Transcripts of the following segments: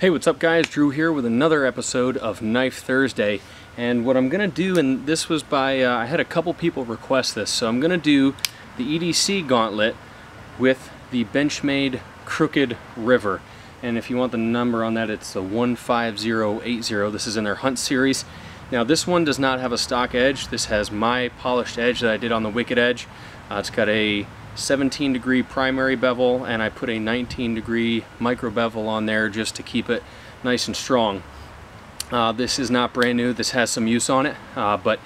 Hey, what's up guys? Drew here with another episode of Knife Thursday. And what I'm going to do, and this was by, I had a couple people request this, so I'm going to do the EDC Gauntlet with the Benchmade Crooked River. And if you want the number on that, it's the 15080. This is in their Hunt series. Now this one does not have a stock edge. This has my polished edge that I did on the Wicked Edge. It's got a 17-degree primary bevel, and I put a 19-degree micro bevel on there just to keep it nice and strong. This is not brand new. This has some use on it, but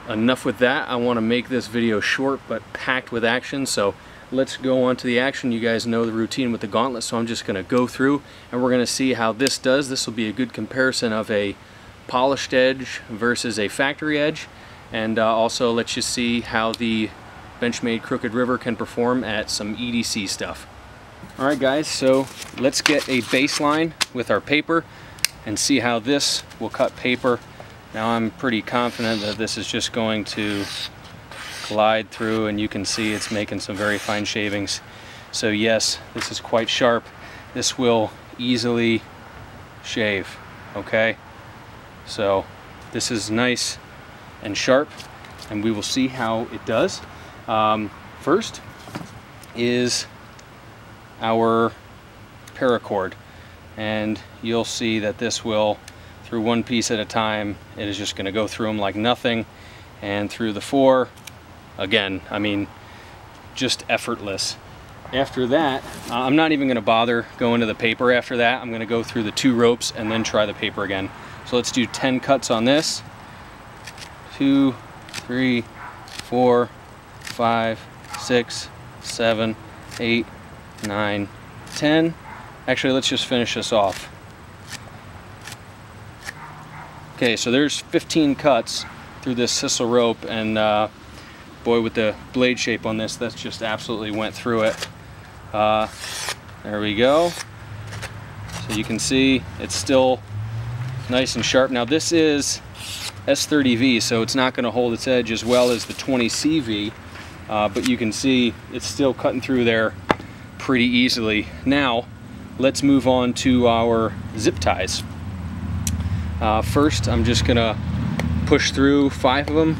enough with that. I want to make this video short but packed with action, so let's go on to the action. You guys know the routine with the Gauntlet, so I'm just going to go through and we're going to see how this does. This will be a good comparison of a polished edge versus a factory edge, and also let you see how the Benchmade Crooked River can perform at some EDC stuff. Alright guys, so let's get a baseline with our paper and see how this will cut paper. Now I'm pretty confident that this is just going to glide through, and you can see it's making some very fine shavings. So yes, this is quite sharp. This will easily shave, okay? So this is nice and sharp, and we will see how it does. First is our paracord, and you'll see that this will, through one piece at a time, it is just going to go through them like nothing, and through the four, again, I mean, just effortless. After that, I'm not even going to bother going to the paper after that. I'm going to go through the 2 ropes and then try the paper again. So let's do 10 cuts on this. 2, 3, 4, 5, 6, 7, 8, 9, 10. Actually, let's just finish this off. Okay, so there's 15 cuts through this sisal rope, and boy, with the blade shape on this, that's just absolutely went through it. There we go. So you can see it's still nice and sharp. Now this is S30V, so it's not going to hold its edge as well as the 20CV. But you can see it's still cutting through there pretty easily. Now let's move on to our zip ties. First, I'm just gonna push through 5 of them.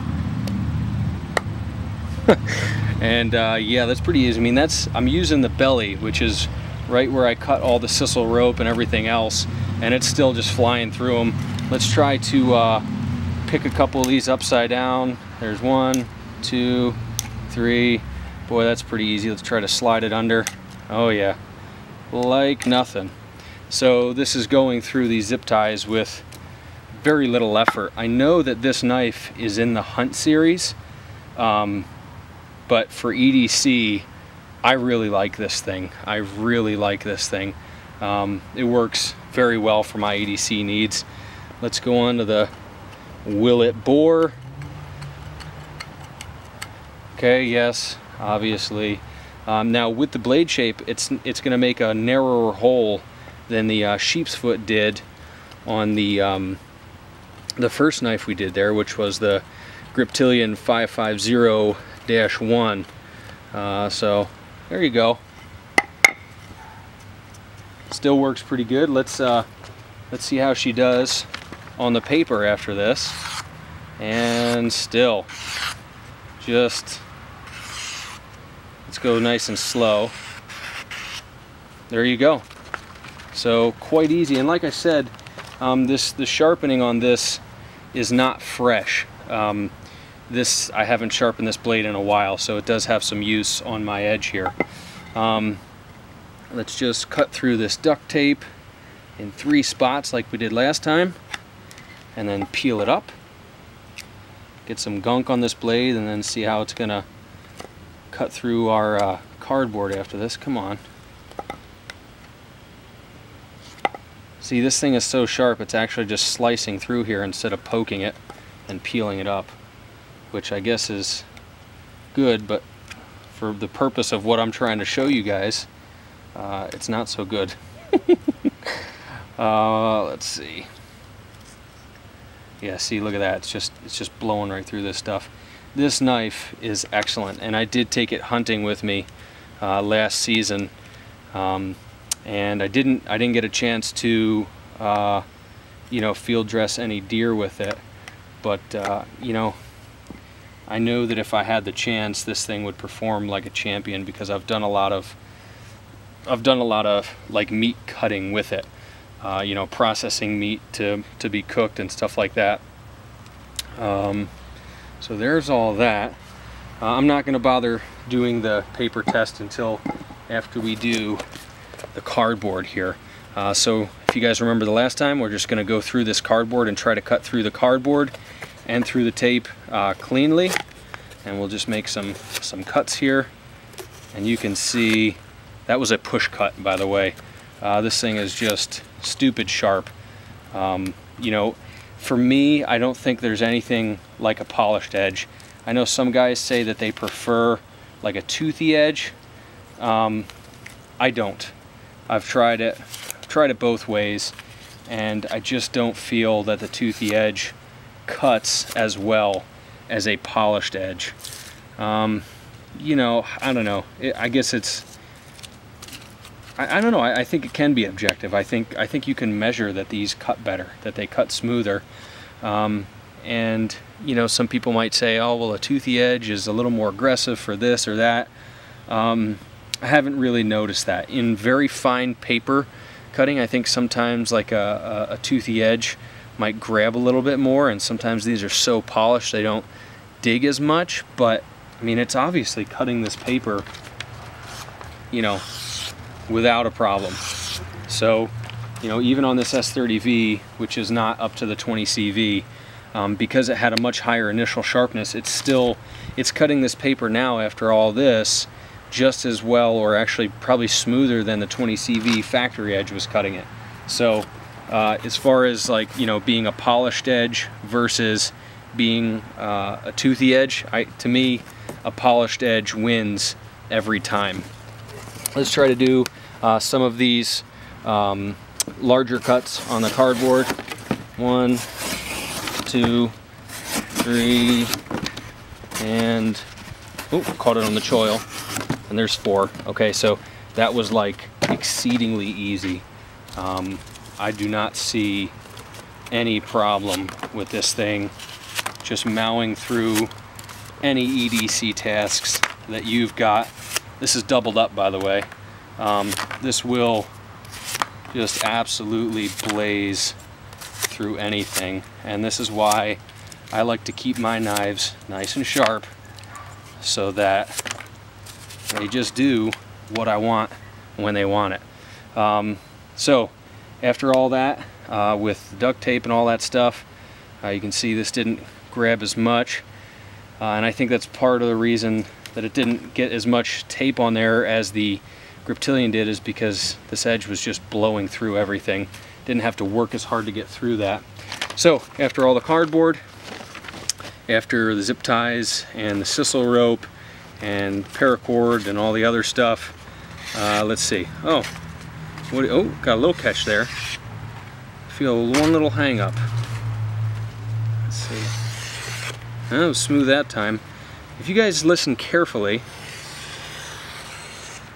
And yeah, that's pretty easy. I mean, I'm using the belly, which is right where I cut all the sisal rope and everything else, and it's still just flying through them. Let's try to pick a couple of these upside down. There's 1, 2, 3. Boy, that's pretty easy. Let's try to slide it under. Oh yeah, like nothing. So this is going through these zip ties with very little effort. I know that this knife is in the Hunt series, but for EDC, I really like this thing. I really like this thing. It works very well for my EDC needs. Let's go on to the Willet bore. Okay, yes, obviously. Now with the blade shape, it's going to make a narrower hole than the sheep's foot did on the first knife we did there, which was the Griptilian 550-1. So there you go. Still works pretty good. Let's see how she does on the paper after this. And still, just let's go nice and slow. There you go. So quite easy, and like I said, the sharpening on this is not fresh. I haven't sharpened this blade in a while, so it does have some use on my edge here. Let's just cut through this duct tape in 3 spots like we did last time, and then peel it up. Get some gunk on this blade, and then see how it's gonna cut through our cardboard after this. Come on. See, this thing is so sharp, it's actually just slicing through here instead of poking it and peeling it up, which I guess is good, but for the purpose of what I'm trying to show you guys, it's not so good. Let's see. Yeah, see, look at that. It's just blowing right through this stuff. This knife is excellent, and I did take it hunting with me last season. and I didn't get a chance to you know, field dress any deer with it, but you know, I know that if I had the chance, this thing would perform like a champion, because I've done a lot of like meat cutting with it, you know, processing meat to be cooked and stuff like that. So there's all that. I'm not going to bother doing the paper test until after we do the cardboard here. So if you guys remember the last time, we're just going to go through this cardboard and try to cut through the cardboard and through the tape cleanly. And we'll just make some cuts here. And you can see that was a push cut, by the way. This thing is just stupid sharp. You know, for me, I don't think there's anything like a polished edge. I know some guys say that they prefer like a toothy edge. I don't. I've tried it both ways, and I just don't feel that the toothy edge cuts as well as a polished edge. You know, I don't know. I guess it's, I don't know. I think it can be objective. I think you can measure that these cut better, that they cut smoother. And you know, some people might say, oh well, a toothy edge is a little more aggressive for this or that. I haven't really noticed that. In very fine paper cutting, I think sometimes like a toothy edge might grab a little bit more, and sometimes these are so polished they don't dig as much. But I mean, it's obviously cutting this paper, you know, without a problem. So, you know, even on this S30V, which is not up to the 20 CV, because it had a much higher initial sharpness, it's cutting this paper now after all this just as well, or actually probably smoother than the 20 CV factory edge was cutting it. So as far as, like, you know, being a polished edge versus being a toothy edge, to me a polished edge wins every time. Let's try to do some of these larger cuts on the cardboard. 1, 2, 3, and oh, caught it on the choil, and there's 4. Okay, so that was like exceedingly easy. I do not see any problem with this thing just mowing through any EDC tasks that you've got. This is doubled up, by the way. This will just absolutely blaze through anything, and this is why I like to keep my knives nice and sharp, so that they just do what I want when they want it. So after all that, with duct tape and all that stuff, you can see this didn't grab as much, and I think that's part of the reason that it didn't get as much tape on there as the Griptilian did, is because this edge was just blowing through everything. Didn't have to work as hard to get through that. So after all the cardboard, after the zip ties and the sisal rope and paracord and all the other stuff, let's see. Oh, got a little catch there. Feel one little hang up. Let's see. Oh, it was smooth that time. If you guys listen carefully,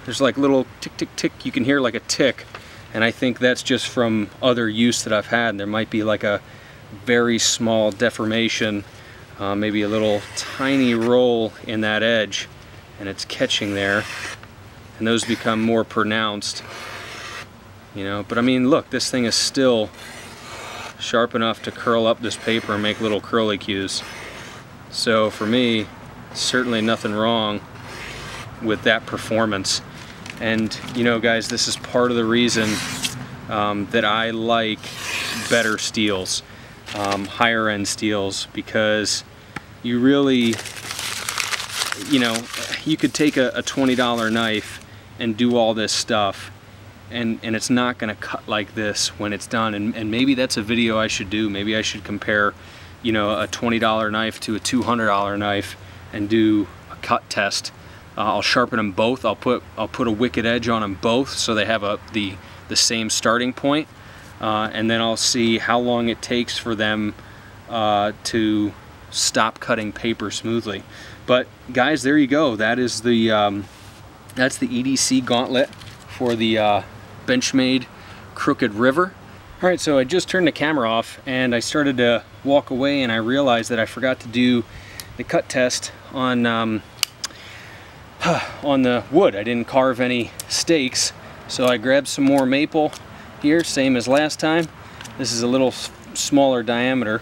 there's like little tick, tick, tick. You can hear like a tick, and I think that's just from other use that I've had. There might be like a very small deformation, maybe a little tiny roll in that edge, and it's catching there, and those become more pronounced, you know. But I mean, look, this thing is still sharp enough to curl up this paper and make little curlicues. So for me, certainly nothing wrong with that performance. And you know, guys, this is part of the reason that I like better steels, higher end steels, because you really, you know, you could take a $20 knife and do all this stuff, and it's not going to cut like this when it's done. And maybe that's a video I should do. Maybe I should compare, you know, a $20 knife to a $200 knife and do a cut test. I'll sharpen them both. I'll put a wicked edge on them both, so they have the same starting point, and then I'll see how long it takes for them to stop cutting paper smoothly. But guys, there you go. That is the that's the EDC Gauntlet for the Benchmade Crooked River. Alright, so I just turned the camera off and I started to walk away, and I realized that I forgot to do the cut test on the wood. I didn't carve any stakes, so I grabbed some more maple here, same as last time. This is a little smaller diameter,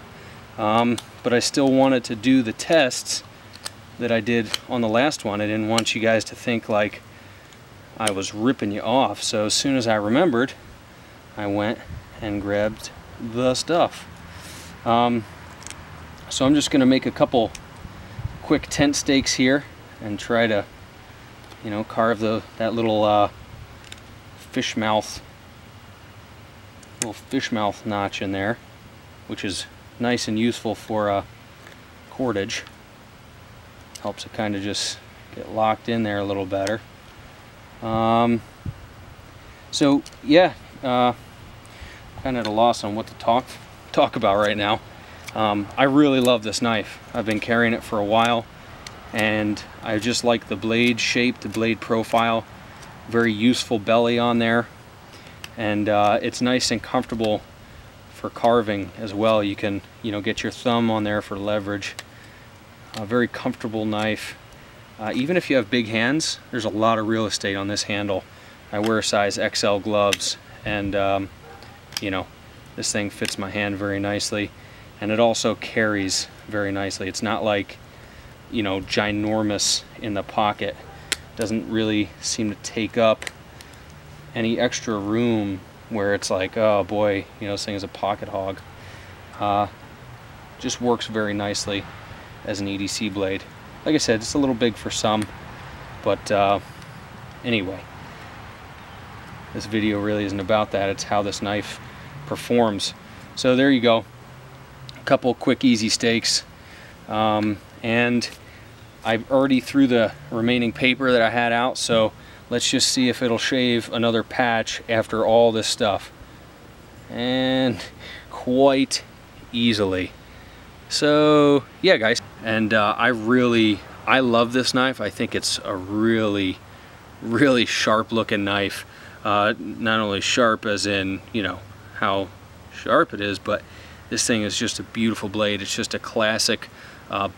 but I still wanted to do the tests that I did on the last one. I didn't want you guys to think like I was ripping you off, so as soon as I remembered, I went and grabbed the stuff. So I'm just going to make a couple quick tent stakes here and try to, you know, carve that little fish mouth notch in there, which is nice and useful for cordage. Helps it kind of just get locked in there a little better. So yeah, kind of at a loss on what to talk about right now. I really love this knife. I've been carrying it for a while, and I just like the blade shape, the blade profile. Very useful belly on there, and it's nice and comfortable for carving as well. You can, you know, get your thumb on there for leverage. A very comfortable knife. Even if you have big hands, there's a lot of real estate on this handle. I wear a size XL gloves, and you know, this thing fits my hand very nicely, and it also carries very nicely. It's not like, you know, ginormous in the pocket. Doesn't really seem to take up any extra room where it's like, oh boy, you know, this thing is a pocket hog. Just works very nicely as an EDC blade. Like I said, it's a little big for some, but anyway, this video really isn't about that. It's how this knife performs. So there you go, a couple quick easy stakes, and I already threw the remaining paper that I had out, so let's just see if it'll shave another patch after all this stuff. And quite easily. So yeah guys, and I love this knife. I think it's a really sharp looking knife. Not only sharp as in, you know, how sharp it is, but this thing is just a beautiful blade. It's just a classic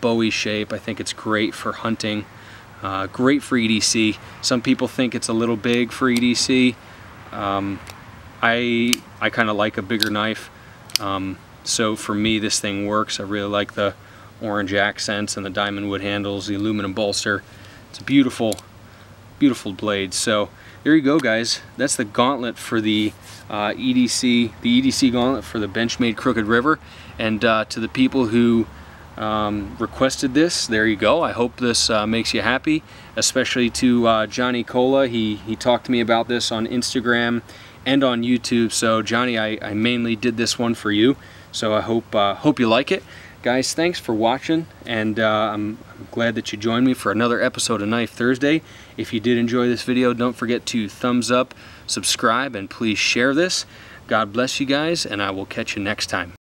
Bowie shape. I think it's great for hunting, great for EDC. Some people think it's a little big for EDC. I kind of like a bigger knife, so for me this thing works. I really like the orange accents and the diamond wood handles, the aluminum bolster. It's a beautiful blade. So there you go guys, that's the gauntlet for the EDC gauntlet for the Benchmade Crooked River. And to the people who requested this, there you go. I hope this makes you happy, especially to Johnny Cola. He talked to me about this on Instagram and on YouTube. So Johnny, I mainly did this one for you, so I hope you like it. Guys, thanks for watching, and I'm glad that you joined me for another episode of Knife Thursday. If you did enjoy this video, don't forget to thumbs up, subscribe, and please share this. God bless you guys, and I will catch you next time.